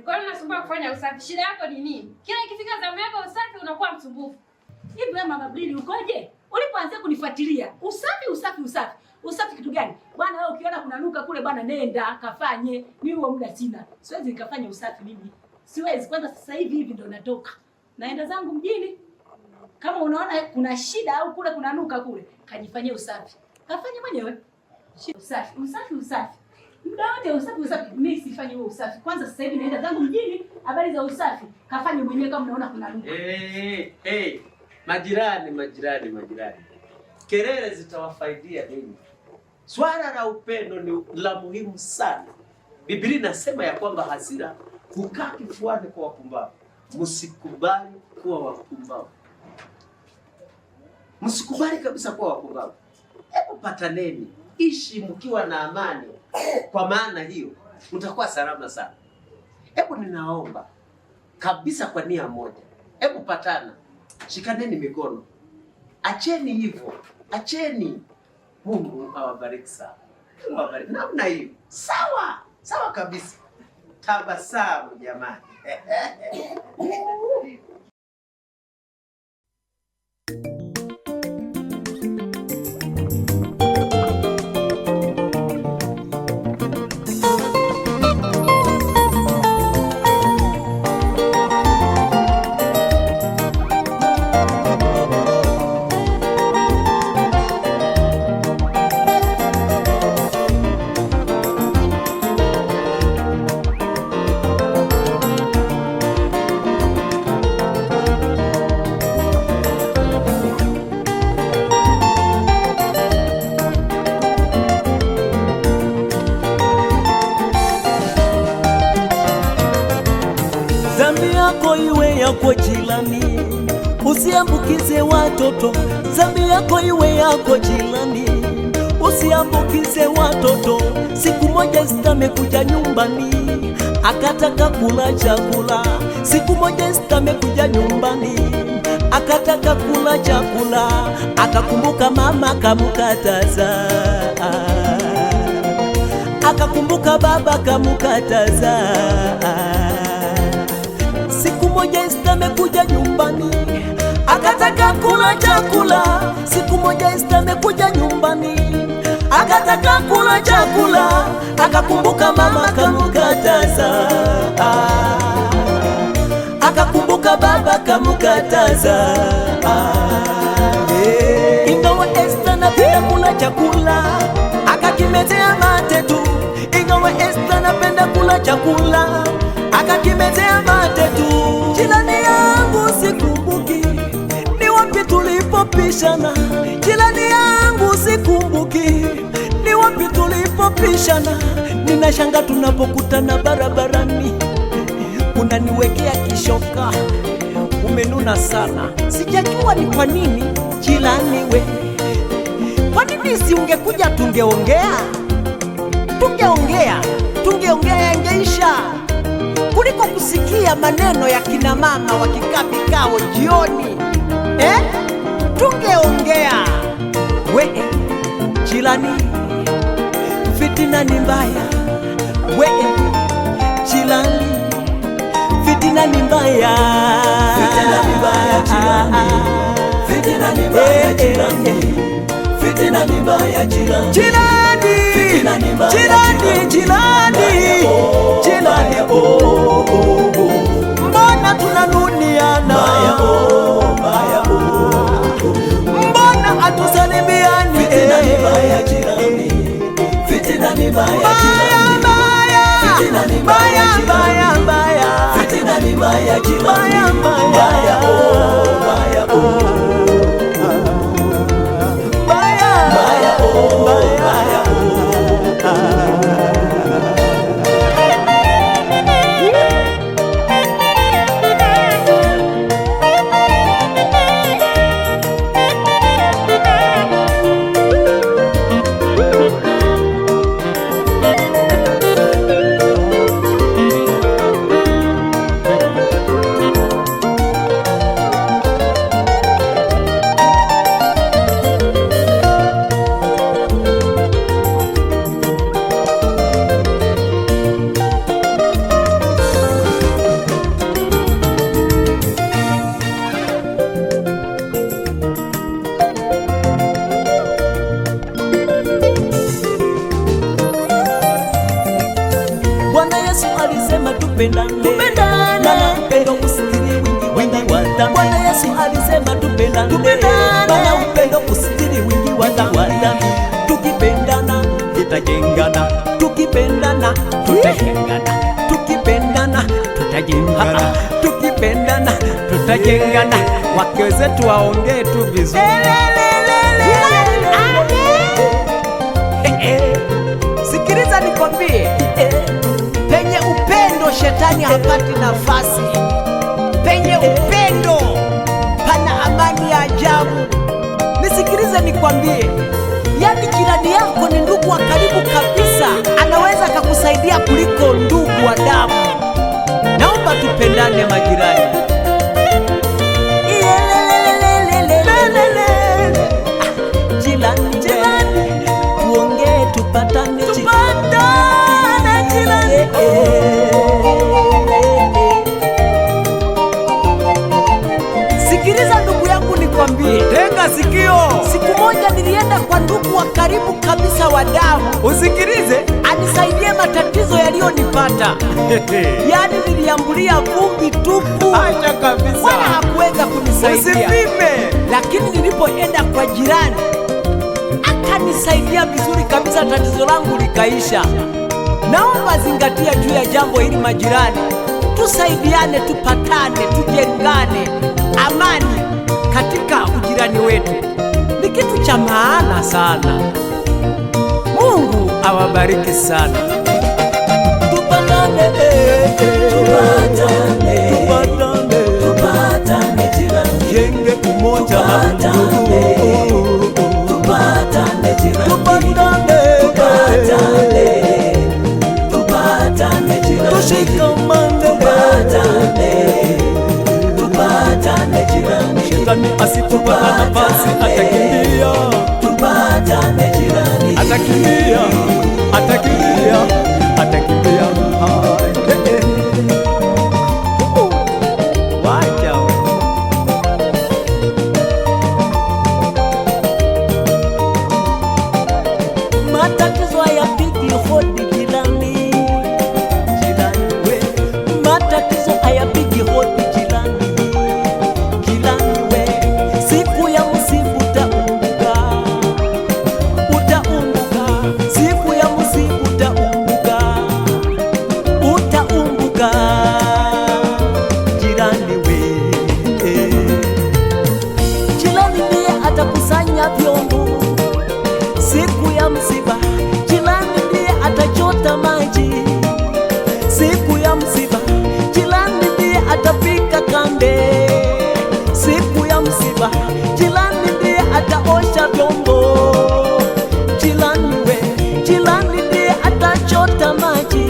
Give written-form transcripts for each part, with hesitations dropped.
usafi. Kwa nini unasumbua kufanya usafi? Shida yako ni nini? Kila ikifika zamu yako usafi unakuwa msumbufu. Hivi wewe Mama Brili ukoje? Ulipoanza kunifuatilia, usafi kitu gani? Bwana wewe ukiona kuna nuka kule bwana nenda kafanye. Mimi huo muda sina. Siwezi nikafanya usafi mimi. Siwezi. Kwanza sasa hivi ndo natoka. Naenda zangu mjini. Kama unaona kuna shida au kule kuna nuka kule, kajifanyie usafi. Kafanye mwenyewe. Usafi. Muda wote usafi. Mimi sifanyi huo usafi. Kwanza sasa hivi naenda zangu mjini, habari za usafi. Kafanye mwenyewe kama unaona kuna nuka. Majirani. Kelele zitawafaidia nini? Swala la upendo ni la muhimu sana. Biblia inasema ya kwamba hasira hukaa kifuani kwa wapumbavu. Msikubali kuwa wapumbavu. Msikubali kabisa kuwa wapumbavu. Hebu pataneni, ishi mkiwa na amani. Kwa maana hiyo mtakuwa salama sana. Hebu ninaomba kabisa kwa nia moja. Hebu patana. Shikaneni mikono. Acheni hivyo. Acheni. Mungu awabariki sana. Awabariki. Namna hiyo. Sawa kabisa. Tabasamu jamani. Yako jilani, usiambukize watoto. Dhambi yako iwe yako jilani, usiambukize watoto. Siku moja sitamekuja nyumbani, akataka kula chakula. Siku moja sitamekuja nyumbani, akataka kula chakula. Akakumbuka mama kamukataza, akakumbuka baba kamukataza. Siku moja Esta amekuja nyumbani, akataka kula chakula. Siku Moja Esta amekuja nyumbani, akataka kula chakula, akakumbuka mama kamukataza, akakumbuka baba kamukataza. Ingawa Esta anapenda kula chakula, akakimezea mate tu. Ingawa Esta anapenda kula chakula, akakimezea mate tu. Jirani yangu sikumbuki ni wapi tulipopishana. Jirani yangu sikumbuki ni wapi tulipopishana. Ninashanga tunapokutana barabarani, unaniwekea kishoka, umenuna sana. Sijajua ni kwa nini. Jirani we, kwa nini si ungekuja tungeongea? Tungeongea yangeisha, kuliko kusikia maneno ya kina mama wakikaa vikao jioni. Tungeongea. We jirani, fitina ni mbaya. We jirani, fitina ni mbaya. Fitina ni mbaya jirani, fitina ni mbaya jirani, fitina ni mbaya jirani, fitina ni mbaya jirani. Mbona tunanuniana? Mbona hatusalimiani? Fitina ni mbaya jirani, fitina ni mbaya jirani, fitina ni mbaya jirani, fitina ni mbaya jirani, mbaya tupendane, maana upendo usitiri wingi wa dhambi. Bwana Yesu alisema tupendane, maana upendo usitiri wingi wa dhambi. Tukipendana tutajengana, tukipendana tutajengana, tukipendana tutajengana, tukipendana tutajengana. Wake zetu waongee tu vizuri. Sikiliza nikwambie, penye upendo shetani hapati nafasi. Penye upendo pana amani ya ajabu. Nisikilize nikwambie, yani jirani yako ni ndugu wa karibu kabisa, anaweza akakusaidia kuliko ndugu wa damu. Naomba tupendane majirani. Jirani, tuongee tupatane jirani. Sikiliza ndugu yangu nikwambie, tega sikio. Siku moja nilienda kwa ndugu wa karibu kabisa wa damu, usikilize, anisaidie matatizo yaliyonipata. Yani niliambulia vumbi tupu, acha kabisa, wala hakuweza kunisaidia. Usipime. Lakini nilipoenda kwa jirani akanisaidia vizuri kabisa, tatizo langu likaisha. Naomba zingatia juu ya jambo hili majirani, tusaidiane, tupatane, tujengane. Amani katika ujirani wetu ni kitu cha maana sana. Mungu awabariki sana. Tupatane, tupatane, tupatane, tupatane jirani, jenge umoja na ndugu. Tupatane jirani, tupatane, tupatane, tupatane jirani, tushikamane, tupatane, tupatane jirani. Shetani asipopata nafasi atakimbia, tupatane jirani, atakimbia, atakimbia, atakimbia. Wacha matatizo hayapigi hodi jirani, jirani we, matatizo hayapigi hodi jirani, jirani we. Siku ya msiba utaumbuka, utaumbuka, siku ya msiba utaumbuka, utaumbuka jirani we. Jirani ndiye atakusanya vyombo siku ya msiba, jirani ndiye atachota maji siku ya msiba, jirani ndiye atapika kande siku ya msiba, jirani ndiye ataosha vyombo, jirani we, jirani ndiye atachota maji,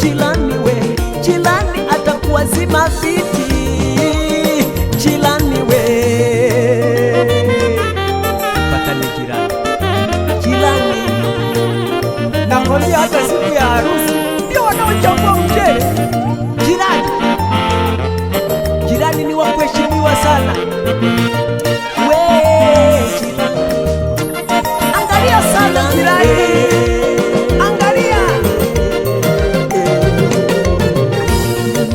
jirani we, jirani atakuwazima viti, jirani we. Patane jirani, jirani. Nakwambia hata siku ya harusi ndio wanaochagua mchele. Jirani, jirani ni wa kuheshimiwa sana. We jirani, angalia sana jirani, angalia.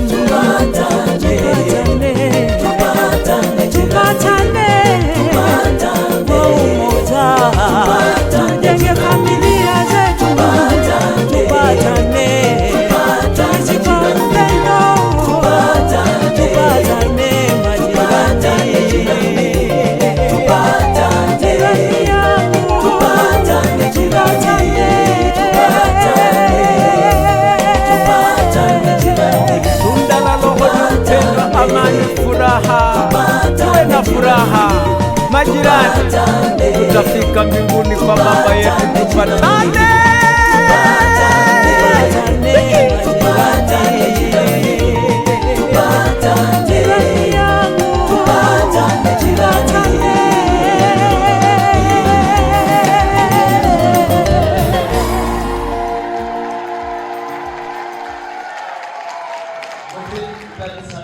Tupatane, tupatane, tupatane, tujenge familia zetu, tupatane, tuishi kwa upendo, tupatane majirani, jirani yangu, tupatane, tunda la Roho ni upendo, amani, furaha. Tuwe na furaha majirani, tutafika mbinguni kwa Baba yetu. Tupatane. Kanisa